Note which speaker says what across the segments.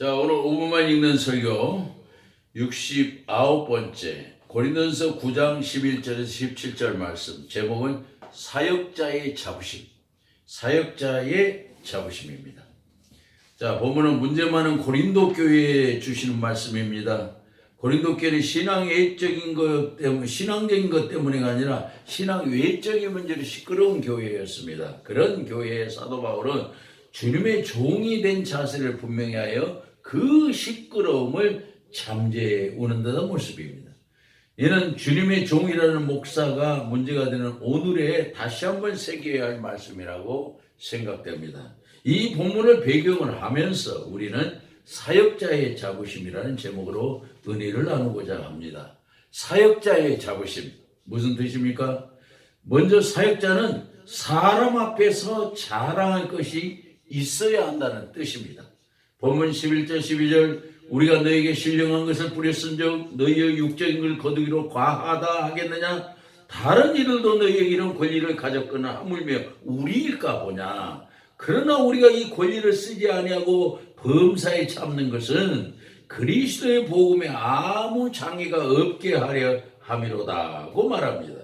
Speaker 1: 자, 오늘 5분만 읽는 설교 69번째 고린도전서 9장 11절에서 17절 말씀. 제목은 사역자의 자부심. 사역자의 자부심입니다. 자, 본문은 문제 많은 고린도 교회에 주시는 말씀입니다. 고린도 교회는 신앙적인 것 때문에가 아니라 신앙 외적인 문제로 시끄러운 교회였습니다. 그런 교회의 사도 바울은 주님의 종이 된 자세를 분명히 하여 그 시끄러움을 잠재우는 듯한 모습입니다. 이는 주님의 종이라는 목사가 문제가 되는 오늘에 다시 한번 새겨야 할 말씀이라고 생각됩니다. 이 본문을 배경을 하면서 우리는 사역자의 자부심이라는 제목으로 은혜를 나누고자 합니다. 사역자의 자부심, 무슨 뜻입니까? 먼저 사역자는 사람 앞에서 자랑할 것이 있어야 한다는 뜻입니다. 본문 11절 12절 우리가 너에게 신령한 것을 뿌렸은즉 너희의 육적인 걸 거두기로 과하다 하겠느냐? 다른 이들도 너희에게 이런 권리를 가졌거나 하물며 우리일까 보냐? 그러나 우리가 이 권리를 쓰지 아니하고 범사에 참는 것은 그리스도의 복음에 아무 장애가 없게 하려 함이로다고 말합니다.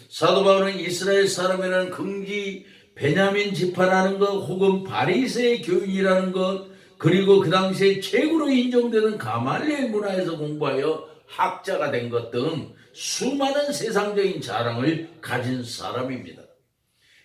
Speaker 1: 사도 바울은 이스라엘 사람이라는 긍지 베냐민 지파라는 것 혹은 바리새의 교인이라는 것 그리고 그 당시에 최고로 인정되는 가말리엘 문화에서 공부하여 학자가 된 것 등 수많은 세상적인 자랑을 가진 사람입니다.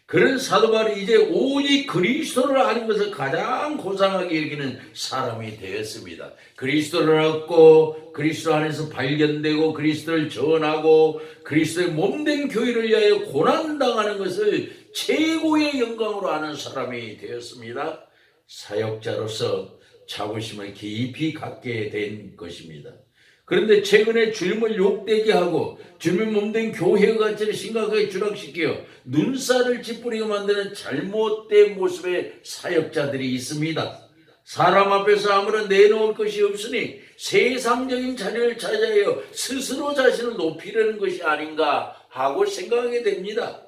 Speaker 1: 그런 사도 바울이 이제 오직 그리스도를 아는 것을 가장 고상하게 여기는 사람이 되었습니다. 그리스도를 얻고 그리스도 안에서 발견되고 그리스도를 전하고 그리스도의 몸된 교회를 위하여 고난당하는 것을 최고의 영광으로 아는 사람이 되었습니다. 사역자로서 자부심을 깊이 갖게 된 것입니다. 그런데 최근에 주님을 욕되게 하고 주님 몸된 교회의 가치를 심각하게 추락시켜 눈살을 찌푸리게 만드는 잘못된 모습의 사역자들이 있습니다. 사람 앞에서 아무런 내놓을 것이 없으니 세상적인 자리를 차지하여 스스로 자신을 높이려는 것이 아닌가 하고 생각하게 됩니다.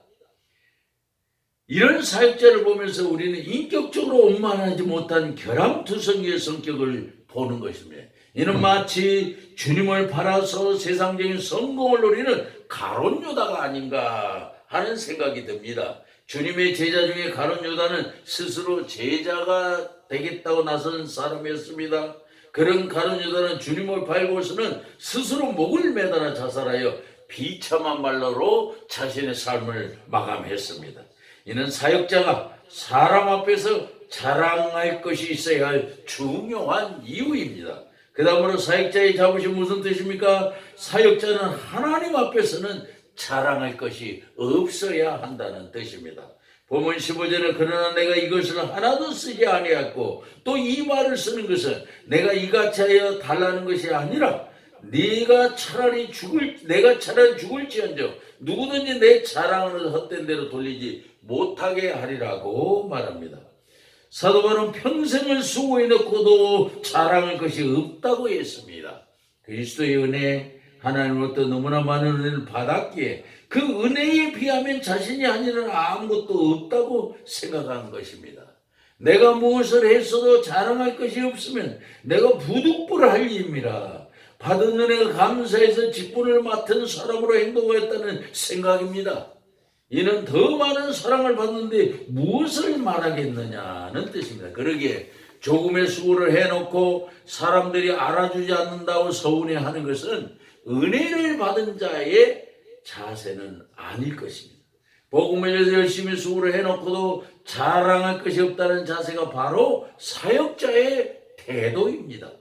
Speaker 1: 이런 사역자를 보면서 우리는 인격적으로 원만하지 못한 결함투성이의 성격을 보는 것입니다. 이는 마치 주님을 팔아서 세상적인 성공을 노리는 가룟 유다가 아닌가 하는 생각이 듭니다. 주님의 제자 중에 가룟 유다는 스스로 제자가 되겠다고 나선 사람이었습니다. 그런 가룟 유다는 주님을 팔고서는 스스로 목을 매달아 자살하여 비참한 말로 자신의 삶을 마감했습니다. 이는 사역자가 사람 앞에서 자랑할 것이 있어야 할 중요한 이유입니다. 그 다음으로 사역자의 자부심 무슨 뜻입니까? 사역자는 하나님 앞에서는 자랑할 것이 없어야 한다는 뜻입니다. 본문 15절에 그러나 내가 이것을 하나도 쓰지 아니하였고 또 이 말을 쓰는 것은 내가 이같이 하여 달라는 것이 아니라 내가 차라리 죽을지언정 누구든지 내 자랑을 헛된 대로 돌리지 못하게 하리라고 말합니다. 사도 바울은 평생을 수고해 놓고도 자랑할 것이 없다고 했습니다. 그리스도의 은혜, 하나님으로부터 너무나 많은 은혜를 받았기에 그 은혜에 비하면 자신이 한 일은 아무것도 없다고 생각한 것입니다. 내가 무엇을 했어도 자랑할 것이 없으면 내가 부득불할 일입니다. 받은 은혜가 감사해서 직분을 맡은 사람으로 행동하였다는 생각입니다. 이는 더 많은 사랑을 받는데 무엇을 말하겠느냐는 뜻입니다. 그러기에 조금의 수고를 해놓고 사람들이 알아주지 않는다고 서운해하는 것은 은혜를 받은 자의 자세는 아닐 것입니다. 복음을 위해서 열심히 수고를 해놓고도 자랑할 것이 없다는 자세가 바로 사역자의 태도입니다.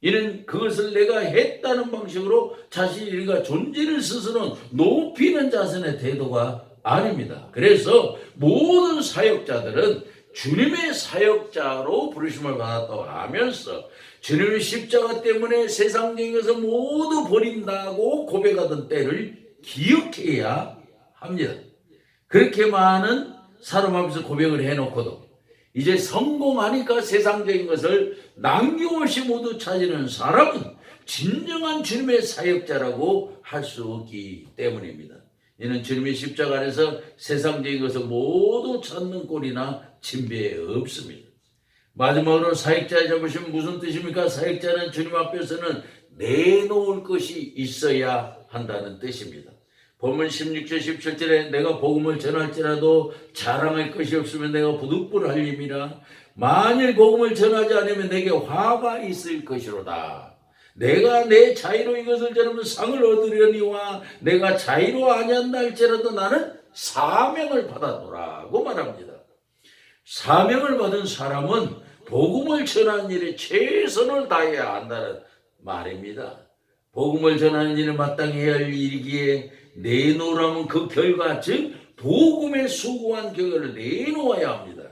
Speaker 1: 이는 그것을 내가 했다는 방식으로 자신과 존재를 스스로 높이는 자신의 태도가 아닙니다. 그래서 모든 사역자들은 주님의 사역자로 부르심을 받았다고 하면서 주님의 십자가 때문에 세상적인 것을 모두 버린다고 고백하던 때를 기억해야 합니다. 그렇게 많은 사람 앞에서 고백을 해놓고도 이제 성공하니까 세상적인 것을 남김없이 모두 찾는 사람은 진정한 주님의 사역자라고 할 수 없기 때문입니다. 이는 주님의 십자가 안에서 세상적인 것을 모두 찾는 꼴이나 진배 없습니다. 마지막으로 사역자의 자부심은 무슨 뜻입니까? 사역자는 주님 앞에서는 내놓을 것이 있어야 한다는 뜻입니다. 본문 16절 17절에 내가 복음을 전할지라도 자랑할 것이 없으면 내가 부득불할림이라. 만일 복음을 전하지 않으면 내게 화가 있을 것이로다. 내가 내 자의로 이것을 전하면 상을 얻으려니와 내가 자의로 아니한다 할지라도 나는 사명을 받았노라고 말합니다. 사명을 받은 사람은 복음을 전하는 일에 최선을 다해야 한다는 말입니다. 복음을 전하는 일을 마땅히 해야 할 일이기에 내놓으라면 그 결과, 즉 복음에 수고한 결과를 내놓아야 합니다.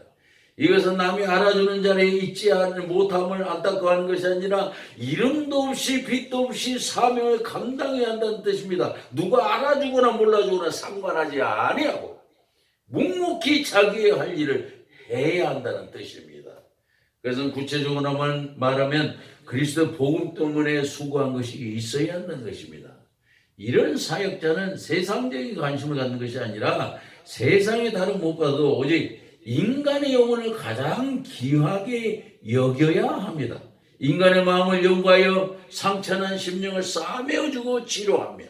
Speaker 1: 이것은 남이 알아주는 자리에 있지 못함을 안타까워하는 것이 아니라 이름도 없이 빛도 없이 사명을 감당해야 한다는 뜻입니다. 누가 알아주거나 몰라주거나 상관하지 아니하고 묵묵히 자기의 할 일을 해야 한다는 뜻입니다. 그래서 구체적으로 말하면 그리스도 복음 때문에 수고한 것이 있어야 한다는 것입니다. 이런 사역자는 세상적인 관심을 갖는 것이 아니라 세상의 다른 무엇보다도 오직 인간의 영혼을 가장 귀하게 여겨야 합니다. 인간의 마음을 연구하여 상처난 심령을 싸매어주고 치료하며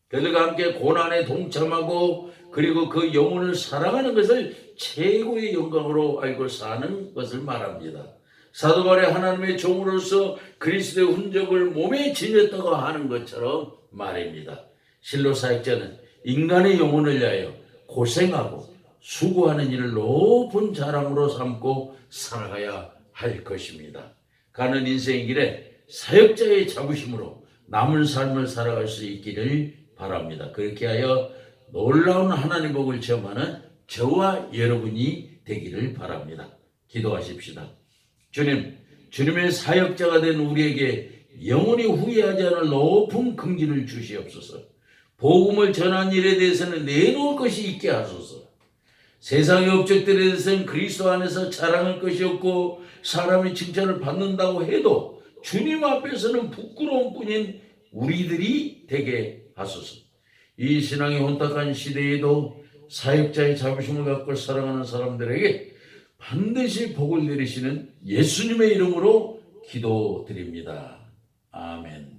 Speaker 1: 그들과 함께 고난에 동참하고 그리고 그 영혼을 사랑하는 것을 최고의 영광으로 알고 사는 것을 말합니다. 사도 바울이 하나님의 종으로서 그리스도의 흔적을 몸에 지녔다고 하는 것처럼 말입니다. 실로 사역자는 인간의 영혼을 위하여 고생하고 수고하는 일을 높은 자랑으로 삼고 살아가야 할 것입니다. 가는 인생의 길에 사역자의 자부심으로 남은 삶을 살아갈 수 있기를 바랍니다. 그렇게 하여 놀라운 하나님의 복을 체험하는 저와 여러분이 되기를 바랍니다. 기도하십시다. 주님, 주님의 사역자가 된 우리에게 영원히 후회하지 않을 높은 긍지를 주시옵소서. 복음을 전한 일에 대해서는 내놓을 것이 있게 하소서. 세상의 업적들에 대해서는 그리스도 안에서 자랑할 것이 없고 사람의 칭찬을 받는다고 해도 주님 앞에서는 부끄러운 뿐인 우리들이 되게 하소서. 이 신앙의 혼탁한 시대에도 사역자의 자부심을 갖고 살아가는 사람들에게 반드시 복을 내리시는 예수님의 이름으로 기도드립니다. 아멘.